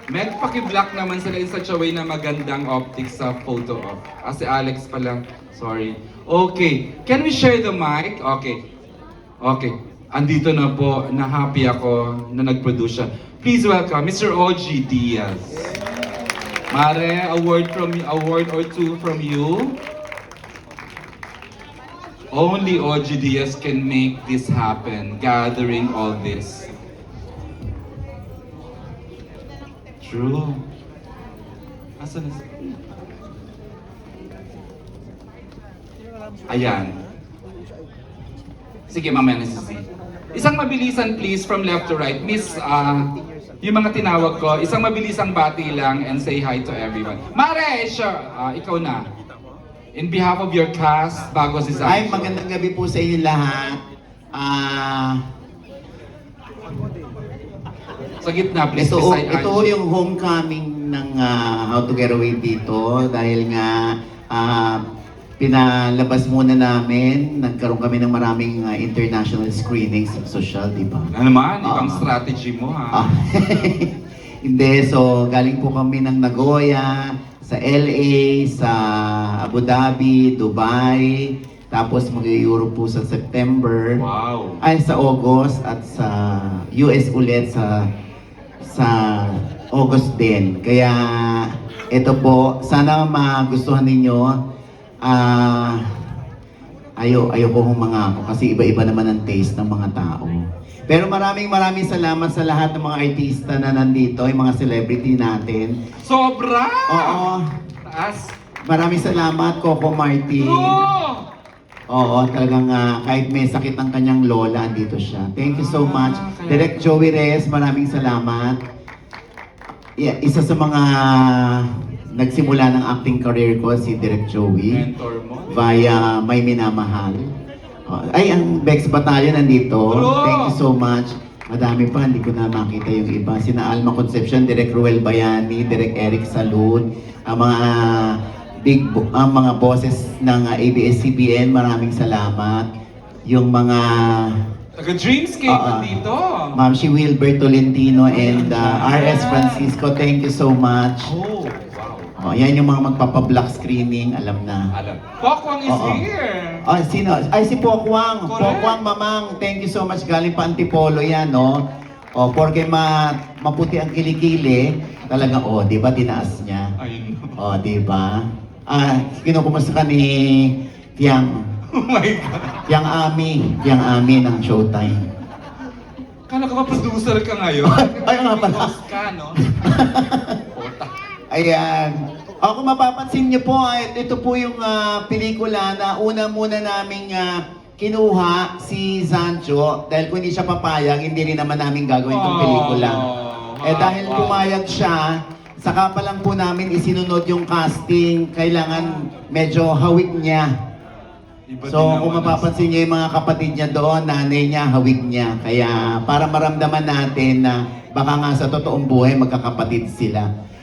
Meg, paki-block naman sila in such a way na magandang optics sa photo op. Si Alex pala. Sorry. Okay. Can we share the mic? Okay. Okay. Andito na po. Na-happy ako na nag-produce siya. Please welcome Mr. OG Diaz. Mare, a word or two from you. Only OG Diaz can make this happen, gathering all this. True. Asan na si... Ayan. Sige, mamaya na si Z. Isang mabilisan please from left to right. Miss, yung mga tinawag ko, isang mabilisang bati lang and say hi to everyone. Mare, sure. Ikaw na. In behalf of your cast, bago si Sancho. Ay, magandang gabi po sa inyo lahat. Sa gitna, please, Ito, beside ito Angie. yung homecoming ng How to Get Away dito dahil nga pinalabas muna namin, nagkaroon kami ng maraming international screenings sa social, di ba? Ano naman, ibang strategy mo ha. Hindi, so galing po kami ng Nagoya, sa LA, sa Abu Dhabi, Dubai, tapos mag-Europe po sa September. Wow. Ay, sa August at sa US ulit sa August din. Kaya ito po, sana magustuhan ninyo. Ayoko humanga ako kasi iba-iba naman ang taste ng mga tao. Pero maraming salamat sa lahat ng mga artista na nandito, yung mga celebrity natin. Sobra! Oo. Taas. Maraming salamat, Coco Martin. Oh! Oo, talagang kahit may sakit ang kanyang lola, andito siya. Thank you so much. kaya- Direk Joey Reyes, maraming salamat. Yeah, isa sa mga nagsimula ng acting career ko, si Direk Joey. Mentor mo. Via May Minamahal. Ay, ang Bex Battalion nandito. Bro! Thank you so much. Madami pa, hindi ko na makita yung iba. Sina Alma Concepcion, Direk Ruel Bayani, Direk Eric Salud, ang mga bosses ng ABS-CBN, maraming salamat. Yung mga Taga Dreamscape nandito. Ma'am si Wilbert Tolentino and RS Francisco, thank you so much. Oh, wow. Yan yung mga magpapa-block screening, alam na. Alam. Pokwang is Oo. here. Sino? Ay, si Pokwang. Correct. Pokwang, mamang. Thank you so much. Galing pa Antipolo yan, no? Porque maputi ang kilikili, talagang, di ba, tinaas niya? Ayun. Di ba? Kinukumusta ka ni Tiang Oh my God. Tiang Ami ng Showtime. Kala ka ba producer ka ngayon? Ay, nga pala. Host ka, no? Pota. Ayan. Kung mapapansin niyo po, ito po yung pelikula na una muna naming kinuha si Sancho dahil kung hindi siya papayag, hindi rin naman namin gagawin itong pelikula. Dahil pumayag siya, saka pa lang po namin isinunod yung casting, kailangan medyo hawig niya. So kung mapapansin niyo yung mga kapatid niya doon, nanay niya, hawig niya. Kaya para maramdaman natin na baka nga sa totoong buhay magkakapatid sila.